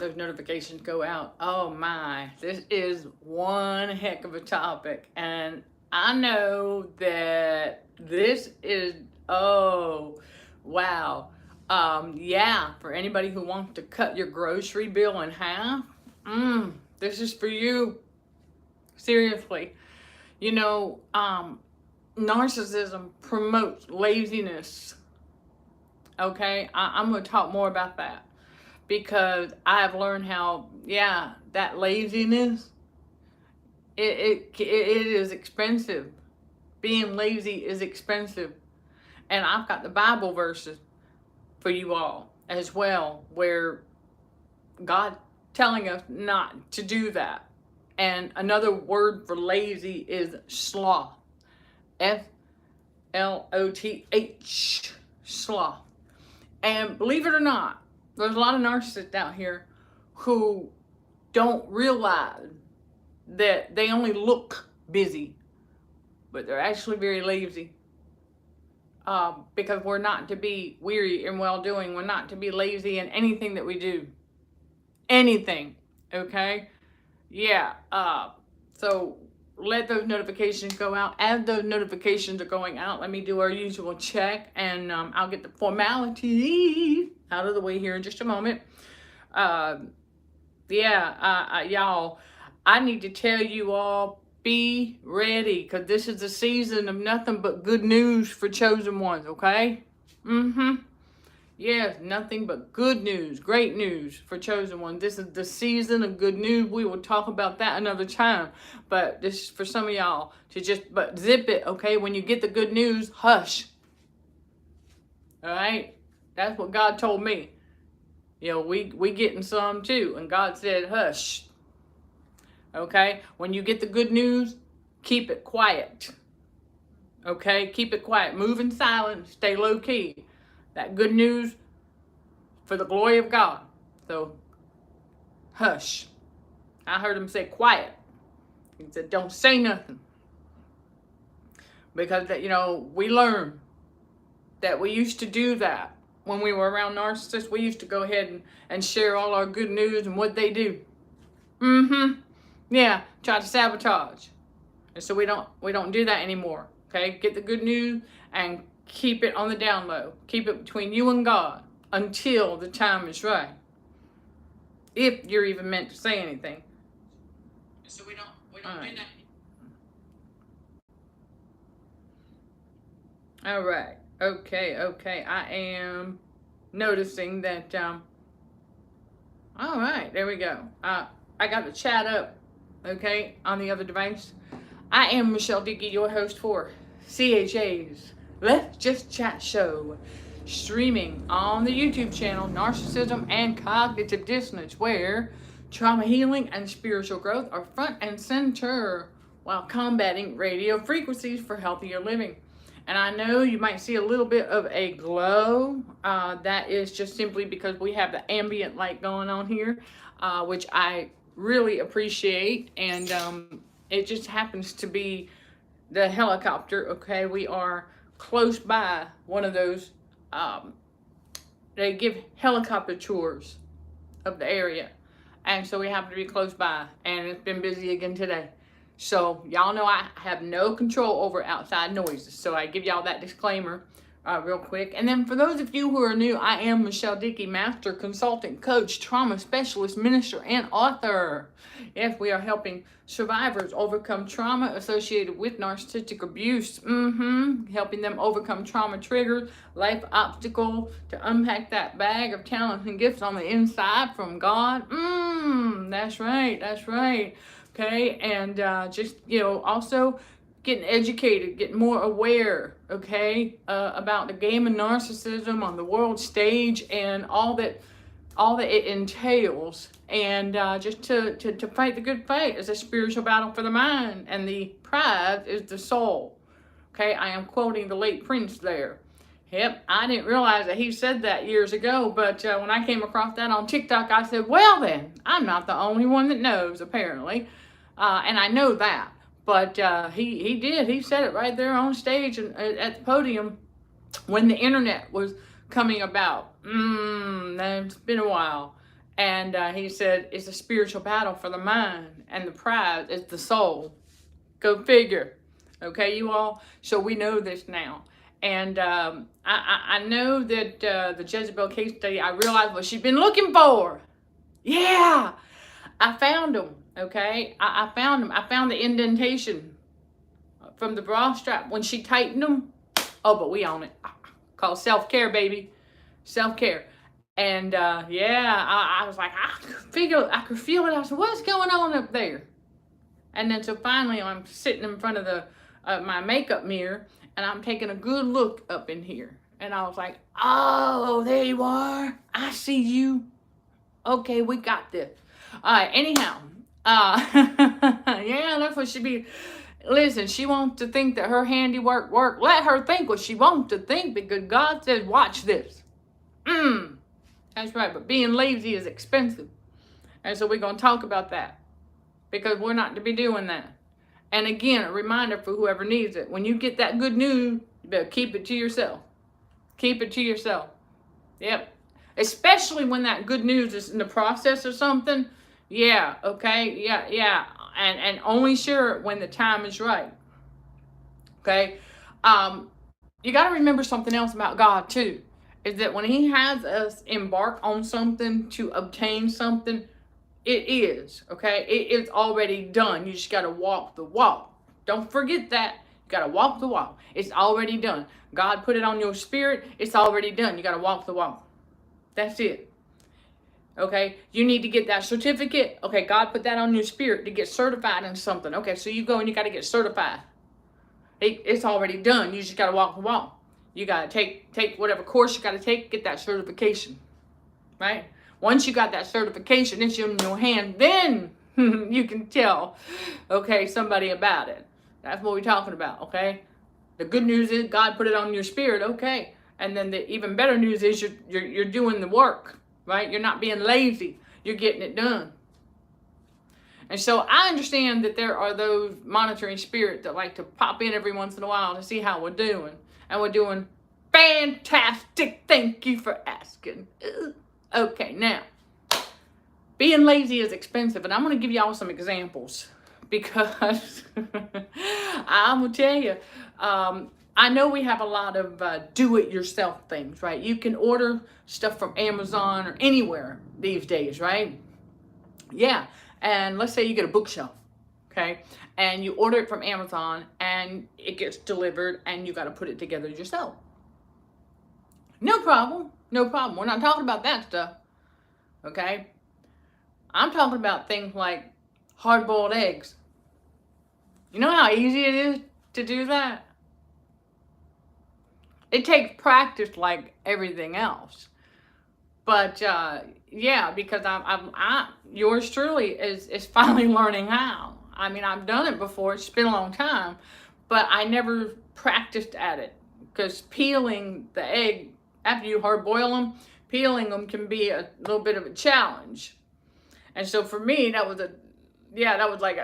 those notifications go out. Oh my, this is one heck of a topic. And I know that this is, oh, wow. Yeah, for anybody who wants to cut your grocery bill in half, this is for you. Seriously. You know, narcissism promotes laziness. Okay, I'm going to talk more about that because I have learned how, yeah, that laziness, it is expensive. Being lazy is expensive. And I've got the Bible verses for you all as well, where God telling us not to do that. And another word for lazy is sloth. SLOTH. Sloth. And believe it or not, there's a lot of narcissists out here who don't realize that they only look busy, but they're actually very lazy. Because we're not to be weary in well-doing. We're not to be lazy in anything that we do. Anything, okay? Yeah, so let those notifications go out. As those notifications are going out, let me do our usual check, and I'll get the formality out of the way here in just a moment. Y'all, I need to tell you all, be ready, because this is the season of nothing but good news for chosen ones, okay? Yes, nothing but good news, great news for chosen ones. This is the season of good news. We will talk about that another time. But this is for some of y'all to just, but zip it, okay? When you get the good news, hush. All right? That's what God told me. You know, we getting some too. And God said, hush. Okay? When you get the good news, keep it quiet. Okay? Keep it quiet. Move in silence. Stay low key. That good news for the glory of God. So, hush. I heard him say quiet. He said, don't say nothing. Because, you know, we learned that we used to do that when we were around narcissists. We used to go ahead and share all our good news and what they do. Yeah, try to sabotage. And so we don't do that anymore. Okay? Get the good news and keep it on the down low. Keep it between you and God until the time is right. If you're even meant to say anything. So we don't do that. All right. Okay. I am noticing that, all right, there we go. I got the chat up, okay, on the other device. I am Michelle Dickey, your host for CHA's Let's Just Chat Show, streaming on the YouTube channel Narcissism and Cognitive Dissonance, where trauma healing and spiritual growth are front and center while combating radio frequencies for healthier living. And I know you might see a little bit of a glow. That is just simply because we have the ambient light going on here, which I really appreciate. And it just happens to be the helicopter, okay? We are close by one of those, they give helicopter tours of the area. And so we happen to be close by, and it's been busy again today. So y'all know I have no control over outside noises. So I give y'all that disclaimer real quick. And then for those of you who are new, I am Michelle Dickey, master consultant, coach, trauma specialist, minister, and author. Yes, we are helping survivors overcome trauma associated with narcissistic abuse. Helping them overcome trauma triggers, life obstacle, to unpack that bag of talents and gifts on the inside from God. That's right. Okay, and just, you know, also getting educated, getting more aware, okay, about the game of narcissism on the world stage and all that it entails, and just to fight the good fight is a spiritual battle for the mind, and the prize is the soul. Okay, I am quoting the late Prince there. Yep, I didn't realize that he said that years ago, but when I came across that on TikTok, I said, well then, I'm not the only one that knows, apparently. And I know that, but he did. He said it right there on stage and at the podium when the internet was coming about. It's been a while. And he said, it's a spiritual battle for the mind, and the prize is the soul. Go figure. Okay, you all? So we know this now. And I know that the Jezebel case study, I realized what she'd been looking for. Yeah, I found them. Okay, I found them. I found the indentation from the bra strap when she tightened them. Oh, but we own it. Called self-care, baby. Self-care. And yeah, I was like, I could feel it. I said, what's going on up there? And then so finally I'm sitting in front of the my makeup mirror, and I'm taking a good look up in here. And I was like, oh, there you are. I see you. Okay, we got this. All right, anyhow. Yeah, that's what she be. Listen, she wants to think that her handiwork work. Let her think what she wants to think, because God says, watch this. That's right, but being lazy is expensive. And so we're going to talk about that, because we're not to be doing that. And again, a reminder for whoever needs it. When you get that good news, you better keep it to yourself. Keep it to yourself. Yep. Especially when that good news is in the process or something. Yeah, okay, yeah. And only share it when the time is right. Okay? You got to remember something else about God too. Is that when he has us embark on something to obtain something, it is, okay? It is already done. You just got to walk the walk. Don't forget that. You got to walk the walk. It's already done. God put it on your spirit. It's already done. You got to walk the walk. That's it. Okay? You need to get that certificate. Okay, God put that on your spirit to get certified in something. Okay, so you go and you got to get certified. It's already done. You just got to walk the walk. You got to take whatever course you got to take, get that certification. Right? Once you got that certification, it's in your hand, then you can tell, okay, somebody about it. That's what we're talking about, okay? The good news is God put it on your spirit, okay? And then the even better news is you're doing the work, right? You're not being lazy. You're getting it done. And so I understand that there are those monitoring spirits that like to pop in every once in a while to see how we're doing. And we're doing fantastic. Thank you for asking. Okay, now, being lazy is expensive, and I'm going to give y'all some examples, because I'm going to tell you, I know we have a lot of do-it-yourself things, right? You can order stuff from Amazon or anywhere these days, right? Yeah, and let's say you get a bookshelf, okay? And you order it from Amazon, and it gets delivered, and you got to put it together yourself. No problem. No problem. We're not talking about that stuff. Okay? I'm talking about things like hard-boiled eggs. You know how easy it is to do that? It takes practice like everything else. But yeah, because yours truly is finally learning how. I mean, I've done it before. It's been a long time, but I never practiced at it, because peeling the egg after you hard boil them, peeling them can be a little bit of a challenge. And so for me, that was like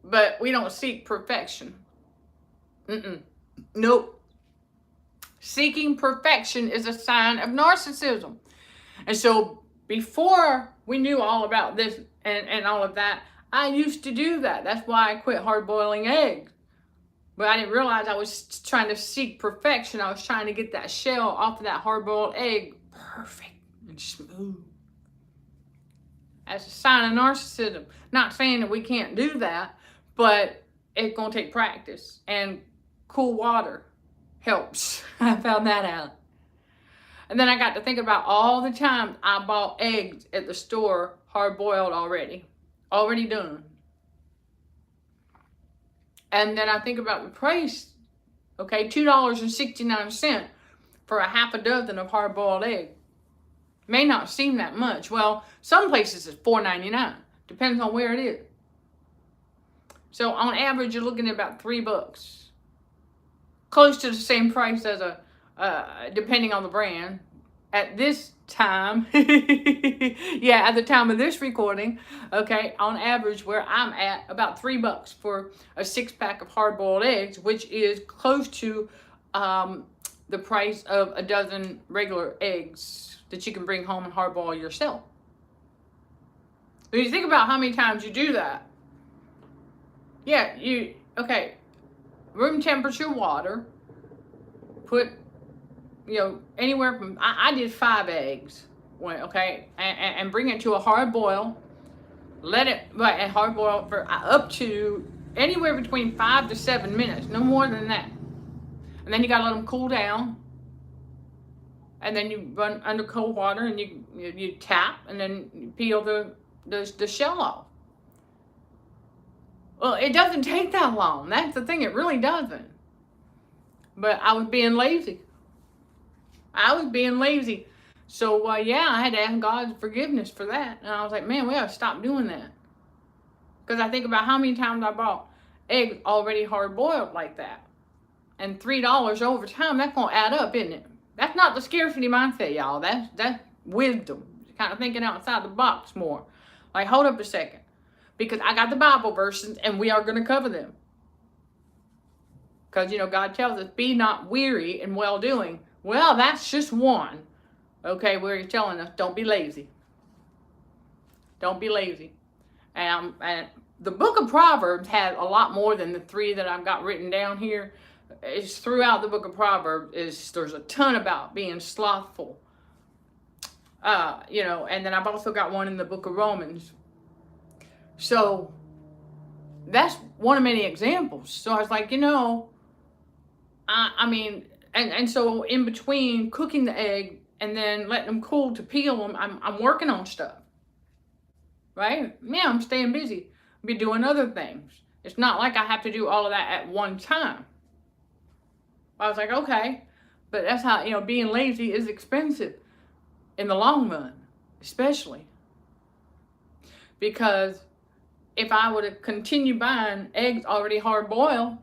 but we don't seek perfection. Nope. Seeking perfection is a sign of narcissism. And so before we knew all about this and all of that, I used to do that. That's why I quit hard boiling eggs. But I didn't realize I was trying to seek perfection. I was trying to get that shell off of that hard-boiled egg perfect and smooth. That's a sign of narcissism. Not saying that we can't do that, but it's going to take practice. And cool water helps. I found that out. And then I got to think about all the times I bought eggs at the store hard-boiled already done. And then I think about the price, okay, $2.69 for a half a dozen of hard-boiled eggs. May not seem that much. Well, some places it's $4.99. Depends on where it is. So on average, you're looking at about $3. Close to the same price as depending on the brand. At this time, yeah, at the time of this recording, okay, on average where I'm at, about $3 for a 6-pack of hard-boiled eggs, which is close to the price of a dozen regular eggs. that you can bring home and hard boil yourself. When you think about how many times you do that, yeah, room temperature water, put, anywhere from, I did 5 eggs, and bring it to a hard boil, let it, and hard boil for up to anywhere between 5 to 7 minutes, no more than that. And then you gotta let them cool down, and then you run under cold water, and you tap, and then you peel the shell off. Well, it doesn't take that long. That's the thing, it really doesn't. But I was being lazy. So, I had to ask God's forgiveness for that. And I was like, man, we gotta stop doing that. Because I think about how many times I bought eggs already hard boiled like that. And $3 over time, that's gonna add up, isn't it? That's not the scarcity mindset, y'all. That's wisdom. Kind of thinking outside the box more. Like, hold up a second. Because I got the Bible verses, and we are going to cover them. Because, God tells us, be not weary in well-doing. Well, that's just one. Okay, where he's telling us, don't be lazy. Don't be lazy. And the book of Proverbs has a lot more than the 3 that I've got written down here. It's throughout the book of Proverbs, there's a ton about being slothful. And then I've also got one in the book of Romans. So that's one of many examples. So I was like, and so in between cooking the egg and then letting them cool to peel them, I'm working on stuff. Right? Yeah, I'm staying busy. I'll be doing other things. It's not like I have to do all of that at one time. I was like, okay, but that's how, being lazy is expensive in the long run, especially. Because if I were to continue buying eggs already hard boiled,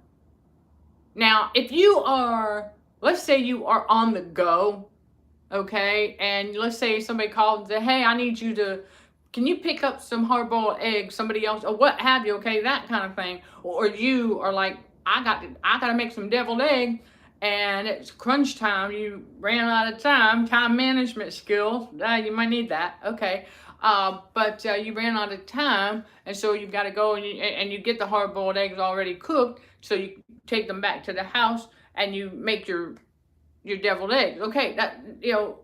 now, if you are, let's say you are on the go, okay, and let's say somebody called and said, hey, I need you to, can you pick up some hard boiled eggs, somebody else, or what have you, okay, that kind of thing. Or you are like, I got to make some deviled egg, and it's crunch time, you ran out of time management skills, you might need that, okay. But you ran out of time, and so you've got to go and you get the hard-boiled eggs already cooked, so you take them back to the house and you make your deviled eggs. Okay, that,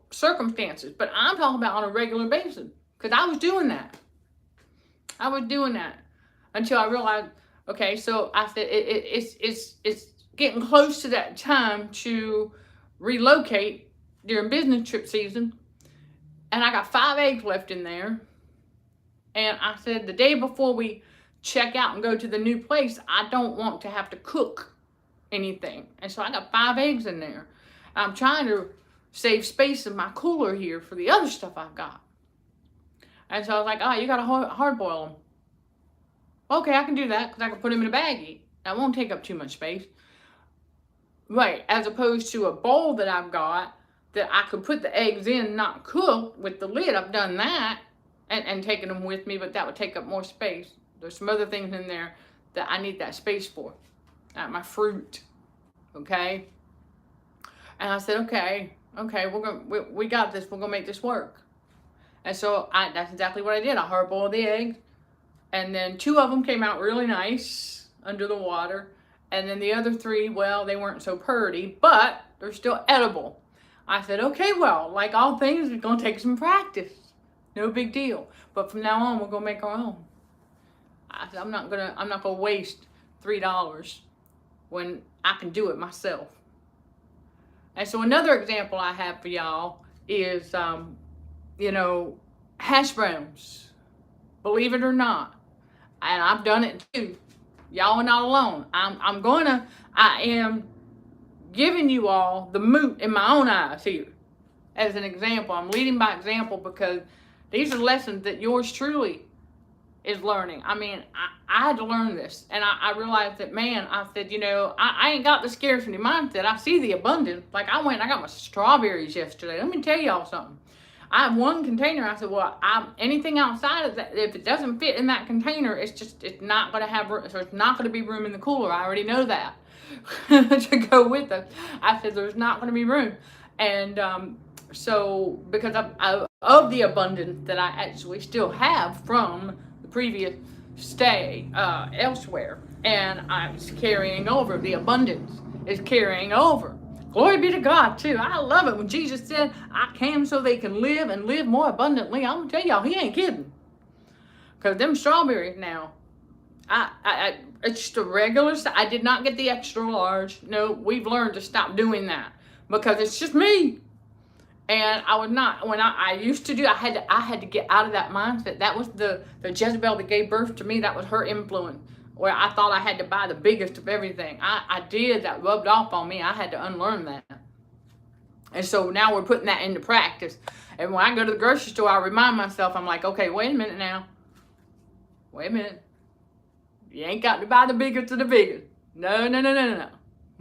circumstances. But I'm talking about on a regular basis, because I was doing that. Until I realized, okay, so I said it's getting close to that time to relocate during business trip season. And I got 5 eggs left in there. And I said, the day before we check out and go to the new place, I don't want to have to cook anything. And so I got 5 eggs in there. I'm trying to save space in my cooler here for the other stuff I've got. And so I was like, you got to hard boil them. Okay, I can do that because I can put them in a baggie. That won't take up too much space. Right, as opposed to a bowl that I've got that I could put the eggs in, not cook with the lid. I've done that and taken them with me, but that would take up more space. There's some other things in there that I need that space for. My fruit, okay? And I said, okay, we got this. We're gonna make this work. And so that's exactly what I did. I hard boiled the eggs, and then 2 of them came out really nice under the water, and then the other 3, well, they weren't so purty, but they're still edible. I said, okay, well, like all things, it's gonna take some practice. No big deal. But from now on, we're gonna make our own. I said, I'm not gonna waste $3 when I can do it myself. And so another example I have for y'all is, hash browns. Believe it or not, and I've done it too. Y'all are not alone. I am giving you all the moot in my own eyes here as an example. I'm leading by example because these are lessons that yours truly is learning. I mean, I had to learn this, and I realized that, man, I said, I ain't got the scarcity mindset. I see the abundance. Like, I got my strawberries yesterday. Let me tell y'all something. I have 1 container. I said, well, anything outside of that, if it doesn't fit in that container, it's not going to have room. So it's not going to be room in the cooler. I already know that. To go with it. I said, there's not going to be room. And So because of the abundance that I actually still have from the previous stay elsewhere, and I'm carrying over. The abundance is carrying over. Glory be to God too. I love it when Jesus said, "I came so they can live and live more abundantly." I'm gonna tell y'all, he ain't kidding. Cause them strawberries now, it's the regular. I did not get the extra large. No, we've learned to stop doing that because it's just me. And I was not, when I used to do, I had to get out of that mindset. That was the Jezebel that gave birth to me. That was her influence, where I thought I had to buy the biggest of everything. I did. That rubbed off on me. I had to unlearn that. And so now we're putting that into practice. And when I go to the grocery store, I remind myself, I'm like, okay, wait a minute now. Wait a minute. You ain't got to buy the biggest of the biggest. No, no, no, no,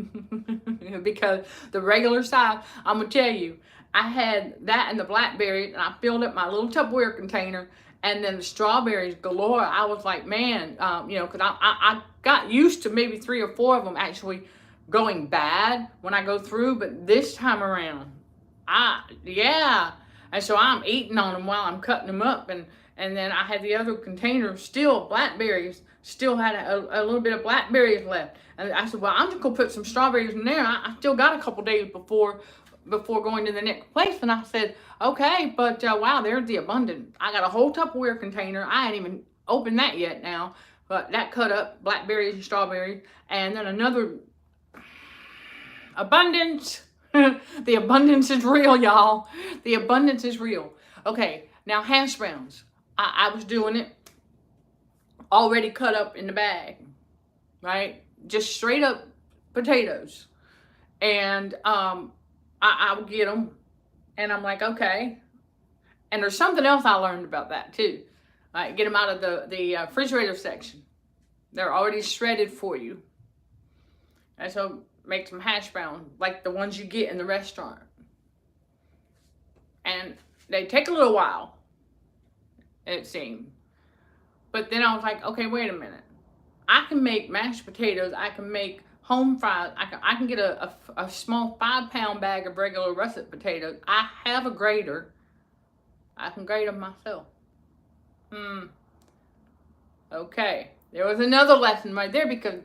no. Because the regular size, I'm going to tell you, I had that and the blackberries, and I filled up my little Tupperware container, and then the strawberries galore. I was like, man, because I got used to maybe 3 or 4 of them actually going bad when I go through, but this time around, yeah. And so I'm eating on them while I'm cutting them up, and then I had the other container still, blackberries, still had a little bit of blackberries left. And I said, well, I'm just going to put some strawberries in there. I still got a couple days before going to the next place. And I said, okay, but wow, there's the abundance. I got a whole Tupperware container. I ain't even opened that yet now. But that cut up blackberries and strawberries. And then another abundance. The abundance is real, y'all. The abundance is real. Okay, now hash browns. I was doing it already cut up in the bag, right? Just straight up potatoes. And I would get them, and I'm like, okay. And there's something else I learned about that too. Get them out of the refrigerator section. They're already shredded for you. And so make some hash brown, like the ones you get in the restaurant. And they take a little while, it seemed. But then I was like, okay, wait a minute. I can make mashed potatoes. I can make home fries. I can get a small 5-pound bag of regular russet potatoes. I have a grater. I can grate them myself. Okay. There was another lesson right there, because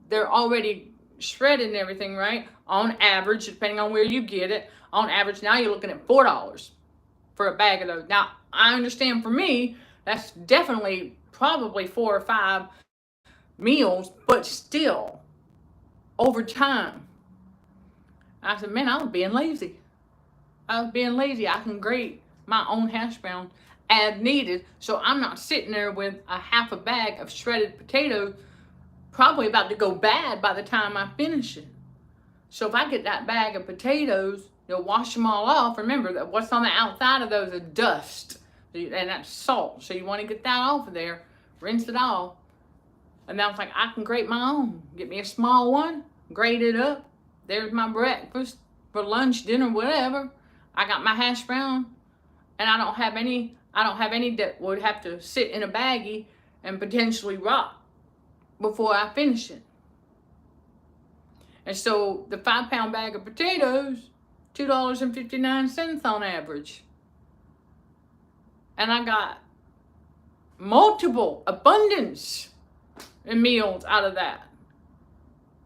they're already shredded and everything, right? On average, depending on where you get it, on average, now you're looking at $4 for a bag of those. Now, I understand for me, that's definitely probably 4 or 5 meals, but still, over time, I said, man, I was being lazy. I can grate my own hash brown as needed, so I'm not sitting there with a half a bag of shredded potatoes, probably about to go bad by the time I finish it. So if I get that bag of potatoes, wash them all off. Remember that what's on the outside of those is dust, and that's salt. So you want to get that off of there, rinse it off. And I was like, I can grate my own. Get me a small one, grate it up. There's my breakfast, for lunch, dinner, whatever. I got my hash brown, and I don't have any that would have to sit in a baggie and potentially rot before I finish it. And so the 5-pound bag of potatoes, $2.59 on average. And I got multiple abundance and meals out of that.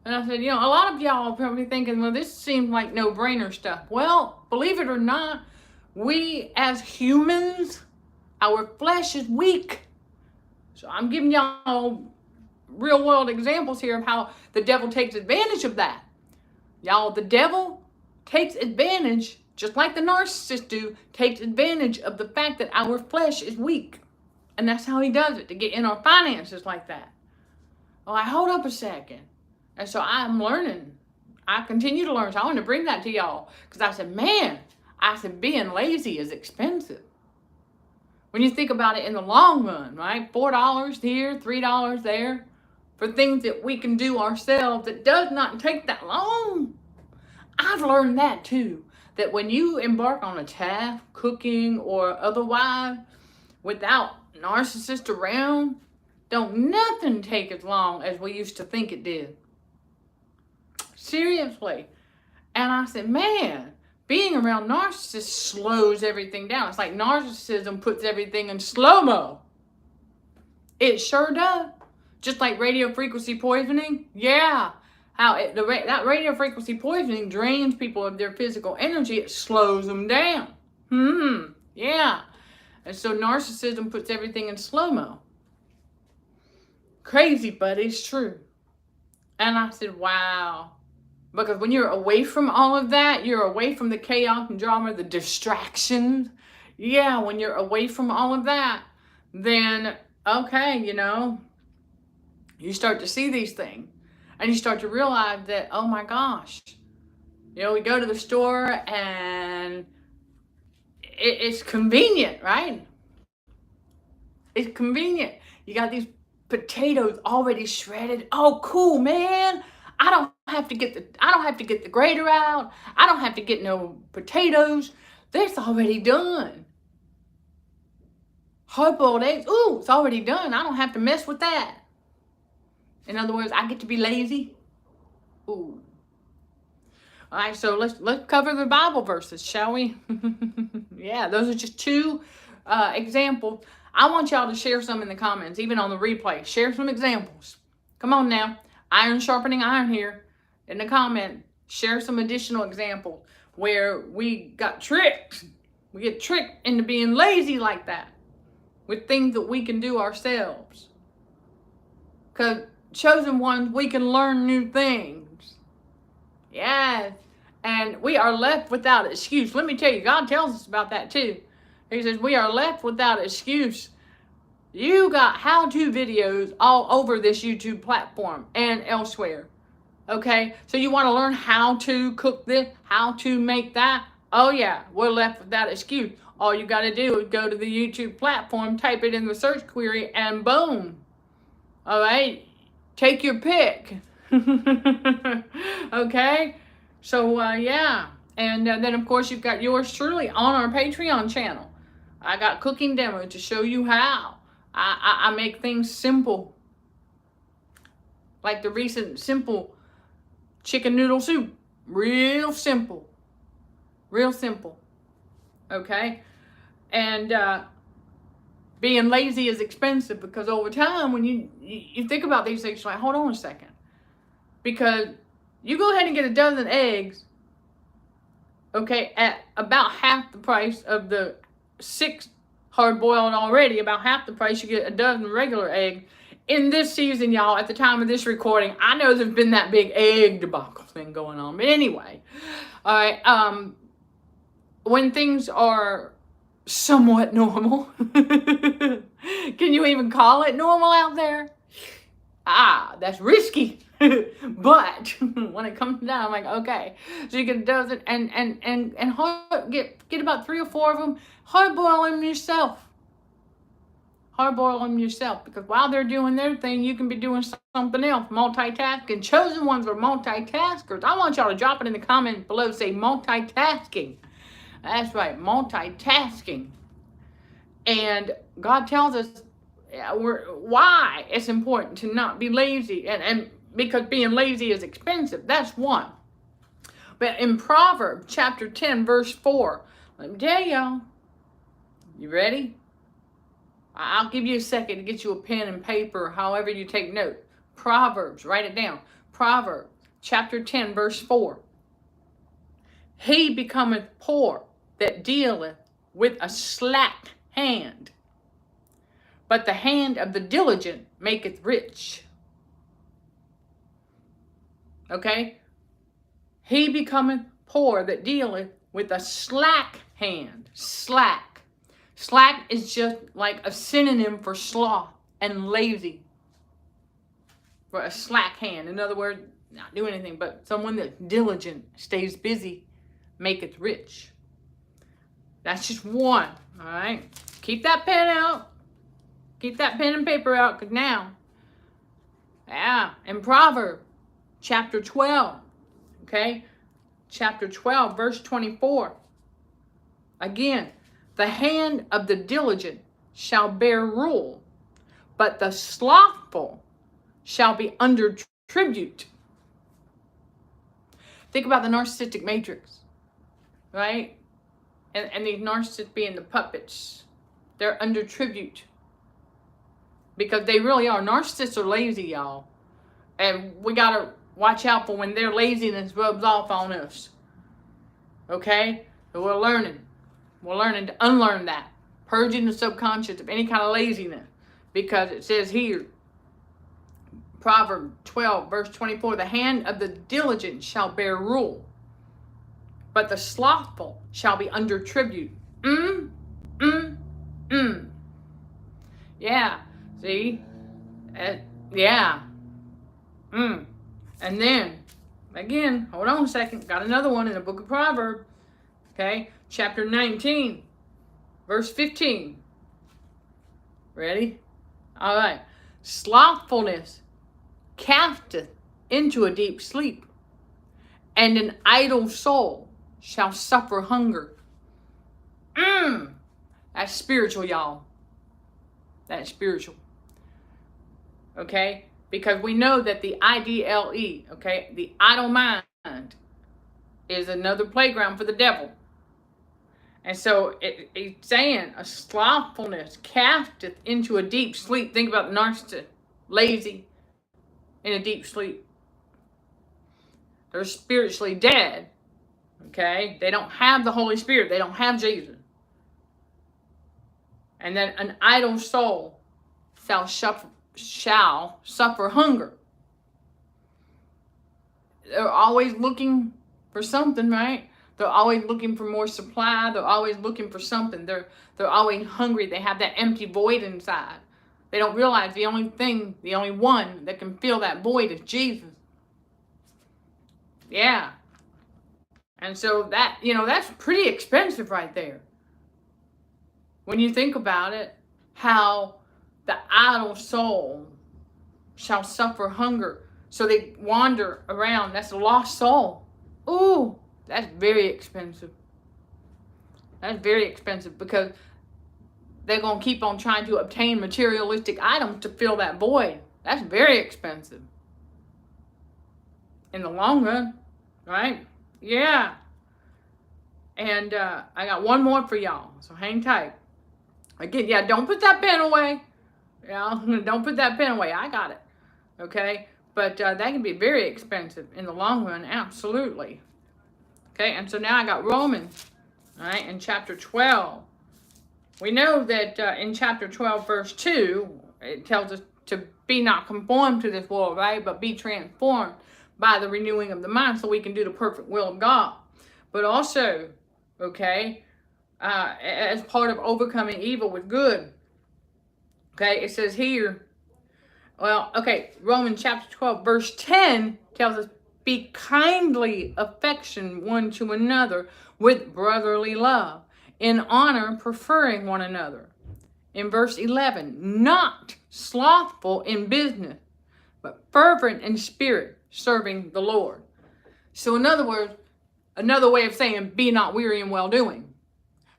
And I said, a lot of y'all are probably thinking, well, this seems like no-brainer stuff. Well, believe it or not, we as humans, our flesh is weak. So I'm giving y'all real-world examples here of how the devil takes advantage of that. Y'all, the devil takes advantage, just like the narcissists do, takes advantage of the fact that our flesh is weak. And that's how he does it, to get in our finances like that. Oh, hold up a second. And so I'm learning. I continue to learn. So I want to bring that to y'all. Because I said, being lazy is expensive. When you think about it in the long run, right? $4 here, $3 there. For things that we can do ourselves, it does not take that long. I've learned that too. That when you embark on a task, cooking or otherwise, without narcissists around, don't nothing take as long as we used to think it did. Seriously. And I said, man, being around narcissists slows everything down. It's like narcissism puts everything in slow-mo. It sure does. Just like radio frequency poisoning. Yeah. That radio frequency poisoning drains people of their physical energy. It slows them down. Yeah. And so narcissism puts everything in slow-mo. Crazy, but it's true. And I said, wow. Because when you're away from all of that, you're away from the chaos and drama, the distractions. Yeah, when you're away from all of that, then, okay, you know, you start to see these things. And you start to realize that, oh my gosh, you know, we go to the store and it's convenient, right? It's convenient. You got these potatoes already shredded. Oh, cool, man. I don't have to get the grater out. I don't have to get no potatoes. That's already done. Hard-boiled eggs. Ooh, it's already done. I don't have to mess with that. In other words, I get to be lazy. Ooh. All right, so let's cover the Bible verses, shall we? Yeah, those are just two examples. I want y'all to share some in the comments, even on the replay. Share some examples. Come on now. Iron sharpening iron here. In the comment, share some additional examples where we got tricked. We get tricked into being lazy like that with things that we can do ourselves. Because chosen ones, we can learn new things. Yes. And we are left without excuse. Let me tell you, God tells us about that too. He says, we are left without excuse. You got how-to videos all over this YouTube platform and elsewhere. Okay? So you want to learn how to cook this, how to make that? Oh yeah, we're left without excuse. All you got to do is go to the YouTube platform, type it in the search query, and boom. All right? Take your pick. Okay? So, yeah. And then, of course, you've got yours truly on our Patreon channel. I got cooking demos to show you how. I make things simple. Like the recent simple chicken noodle soup. Real simple. Real simple. Okay? And being lazy is expensive because over time, when you think about these things, you're like, hold on a second. Because you go ahead and get a dozen eggs, okay, at about half the price of the 6 hard-boiled already, about half the price you get a dozen regular eggs. In this season, y'all, at the time of this recording, I know there's been that big egg debacle thing going on. But anyway, all right, when things are somewhat normal, can you even call it normal out there? That's risky. But when it comes down, I'm like, okay. So you get a dozen and get about 3 or 4 of them. Hard boil them yourself. Hard boil them yourself. Because while they're doing their thing, you can be doing something else. Multitasking. Chosen ones are multitaskers. I want y'all to drop it in the comments below. Say multitasking. That's right. Multitasking. And God tells us why it's important to not be lazy. And because being lazy is expensive. That's one. But in Proverbs chapter 10, verse 4, let me tell y'all. You ready? I'll give you a second to get you a pen and paper, however you take note. Proverbs, write it down. Proverbs chapter 10, verse 4. He becometh poor that dealeth with a slack hand, but the hand of the diligent maketh rich. Okay? He becometh poor that dealeth with a slack hand. Slack. Slack is just like a synonym for sloth and lazy. For a slack hand. In other words, not doing anything, but someone that's diligent, stays busy, maketh rich. That's just one. All right? Keep that pen out. Keep that pen and paper out, because now, in Proverbs chapter 12, okay? Chapter 12, verse 24. Again, the hand of the diligent shall bear rule, but the slothful shall be under tribute. Think about the narcissistic matrix. right? And these narcissists being the puppets. They're under tribute. Because they really are. Narcissists are lazy, y'all. And we got to watch out for when their laziness rubs off on us. Okay? So we're learning. We're learning to unlearn that. Purging the subconscious of any kind of laziness. Because it says here, Proverbs 12, verse 24, the hand of the diligent shall bear rule, but the slothful shall be under tribute. Yeah. See? Yeah. And then, again, hold on a second. Got another one in the book of Proverbs. Okay? Chapter 19, verse 15. Ready? All right. Slothfulness casteth into a deep sleep, and an idle soul shall suffer hunger. That's spiritual, y'all. That's spiritual. Okay? Because we know that the IDLE, okay, the idle mind, is another playground for the devil. And so it's saying a slothfulness casteth into a deep sleep. Think about the narcissist, lazy, in a deep sleep. They're spiritually dead. Okay? They don't have the Holy Spirit. They don't have Jesus. And then an idle soul shall suffer hunger. They're always looking for something, right? They're always looking for more supply. They're always looking for something. They're always hungry. They have that empty void inside. They don't realize the only one that can fill that void is Jesus. Yeah. And so that, that's pretty expensive right there. When you think about it, how the idle soul shall suffer hunger. So they wander around. That's a lost soul. Ooh, that's very expensive. That's very expensive because they're going to keep on trying to obtain materialistic items to fill that void. That's very expensive. In the long run, right? Yeah. And I got one more for y'all, so hang tight. Again, yeah, don't put that pen away. Don't put that pen away. I got it. Okay? But that can be very expensive in the long run, absolutely. Okay, and so now I got Romans, all right, in chapter 12. We know that in chapter 12, verse 2, it tells us to be not conformed to this world, right? But be transformed by the renewing of the mind so we can do the perfect will of God. But also, okay, as part of overcoming evil with good. Okay, it says here, Romans chapter 12, verse 10 tells us, be kindly affection one to another with brotherly love, in honor preferring one another. In verse 11, not slothful in business, but fervent in spirit, serving the Lord. So in other words, another way of saying, be not weary in well-doing.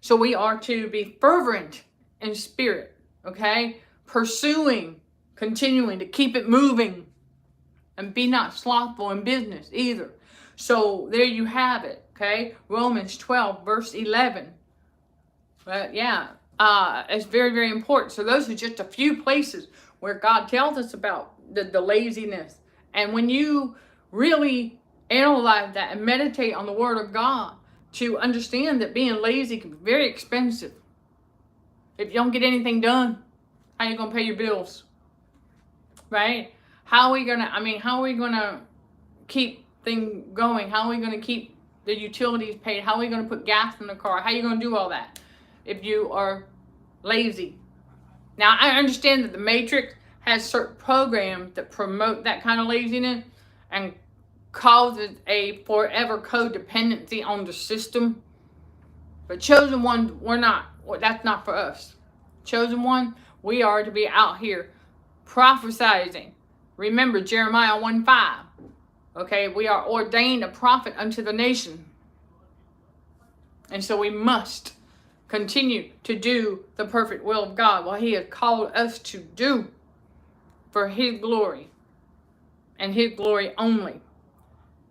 So we are to be fervent in spirit, okay? Pursuing, continuing to keep it moving, and be not slothful in business either. So there you have it, okay? Romans 12, verse 11. But yeah, it's very, very important. So those are just a few places where God tells us about the laziness. And when you really analyze that and meditate on the Word of God, to understand that being lazy can be very expensive. If you don't get anything done, how are you going to pay your bills? Right? How are we gonna keep things going? How are we gonna keep the utilities paid? How are we gonna put gas in the car? How are you gonna do all that if you are lazy? Now, I understand that the Matrix has certain programs that promote that kind of laziness and causes a forever codependency on the system. But chosen one, that's not for us. Chosen one, we are to be out here prophesizing. Remember Jeremiah 1:5. Okay, we are ordained a prophet unto the nation. And so we must continue to do the perfect will of God, what He has called us to do for His glory and His glory only.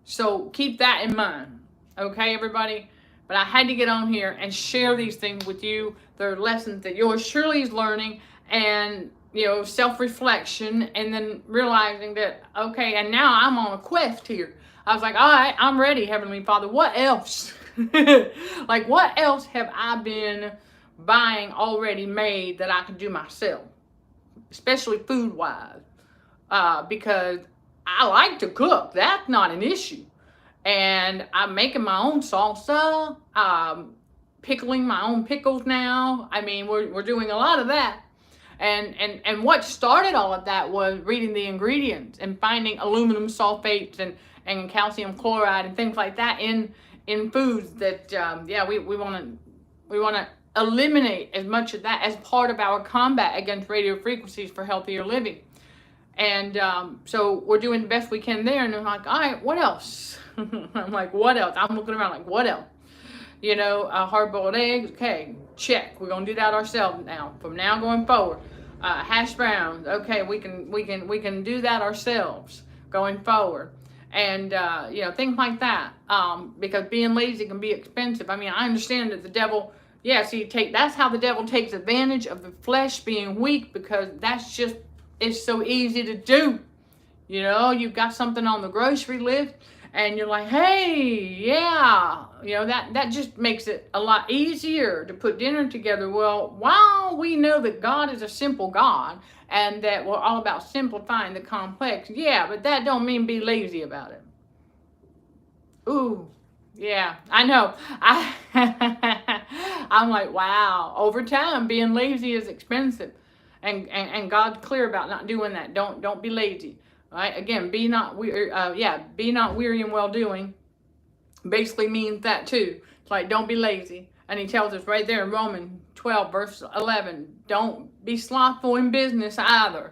So keep that in mind. Okay, everybody? But I had to get on here and share these things with you. They're lessons that yours surely is learning, and self-reflection, and then realizing that, okay, and now I'm on a quest here. I was like, all right, I'm ready, Heavenly Father. What else? Like, what else have I been buying already made that I can do myself, especially food-wise? Because I like to cook. That's not an issue. And I'm making my own salsa, pickling my own pickles now. I mean, we're doing a lot of that. And what started all of that was reading the ingredients and finding aluminum sulfates and calcium chloride and things like that in foods that, we want to eliminate as much of that as part of our combat against radio frequencies for healthier living. And so we're doing the best we can there. And I'm like, all right, what else? I'm like, what else? I'm looking around like, what else? Hard-boiled eggs, okay, check. We're gonna do that ourselves now. From now going forward, hash browns, okay, we can do that ourselves going forward, and things like that. Because being lazy can be expensive. I mean, I understand that the devil, that's how the devil takes advantage of the flesh being weak, because it's so easy to do. You've got something on the grocery list, and you're like, hey, that just makes it a lot easier to put dinner together. Well, while we know that God is a simple God and that we're all about simplifying the complex, but that don't mean be lazy about it. Ooh, yeah, I know. I'm like, wow, over time, being lazy is expensive. And God's clear about not doing that. Don't be lazy. Right? Again, be not weary in well doing. Basically means that too. It's like, don't be lazy. And he tells us right there in Romans 12 verse 11, don't be slothful in business either.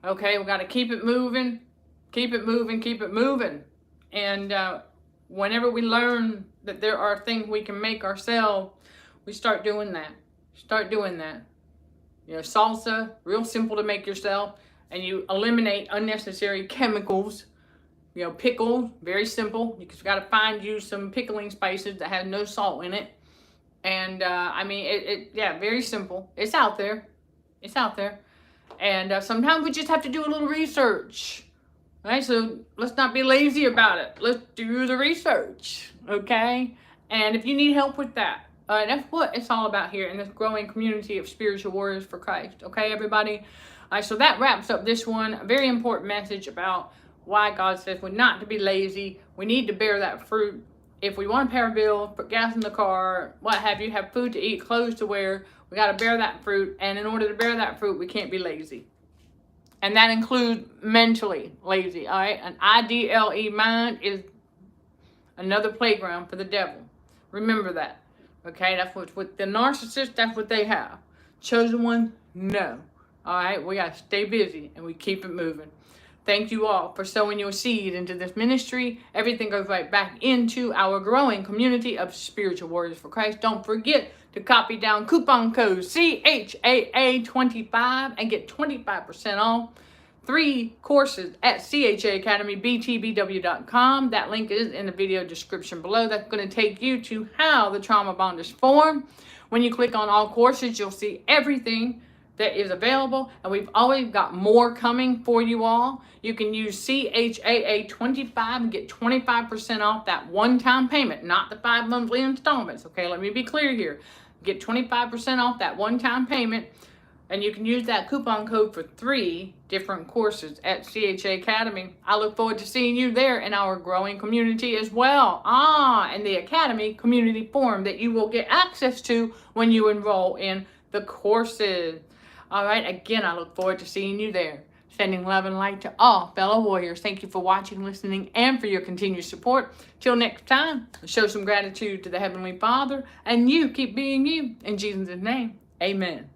Okay, we got to keep it moving, keep it moving. And whenever we learn that there are things we can make ourselves, we start doing that. Salsa, real simple to make yourself. And you eliminate unnecessary chemicals. Pickle, very simple. You just got to find you some pickling spices that have no salt in it. And very simple. It's out there. And sometimes we just have to do a little research. Right? So let's not be lazy about it. Let's do the research. Okay? And if you need help with that, that's what it's all about here in this growing community of spiritual warriors for Christ. Okay, everybody? All right, so that wraps up this one. A very important message about why God says we're not to be lazy. We need to bear that fruit. If we want to pay our bills, put gas in the car, what have you, have food to eat, clothes to wear, we got to bear that fruit. And in order to bear that fruit, we can't be lazy. And that includes mentally lazy. All right, an IDLE, mind, is another playground for the devil. Remember that. Okay, that's what the narcissist, that's what they have. Chosen one, no. All right, we got to stay busy and we keep it moving. Thank you all for sowing your seed into this ministry. Everything goes right back into our growing community of spiritual warriors for Christ. Don't forget to copy down coupon code CHAA25 and get 25% off 3 courses at CHAAcademyBTBW.com. That link is in the video description below. That's going to take you to how the trauma bond is formed. When you click on all courses, you'll see everything that is available, and we've always got more coming for you all. You can use CHAA25 and get 25% off that one-time payment, not the 5 monthly installments. Okay, let me be clear here. Get 25% off that one-time payment, and you can use that coupon code for 3 different courses at CHA Academy. I look forward to seeing you there in our growing community as well. And the Academy community forum that you will get access to when you enroll in the courses. All right, again, I look forward to seeing you there. Sending love and light to all fellow warriors. Thank you for watching, listening, and for your continued support. Till next time, show some gratitude to the Heavenly Father, and you keep being you. In Jesus' name, amen.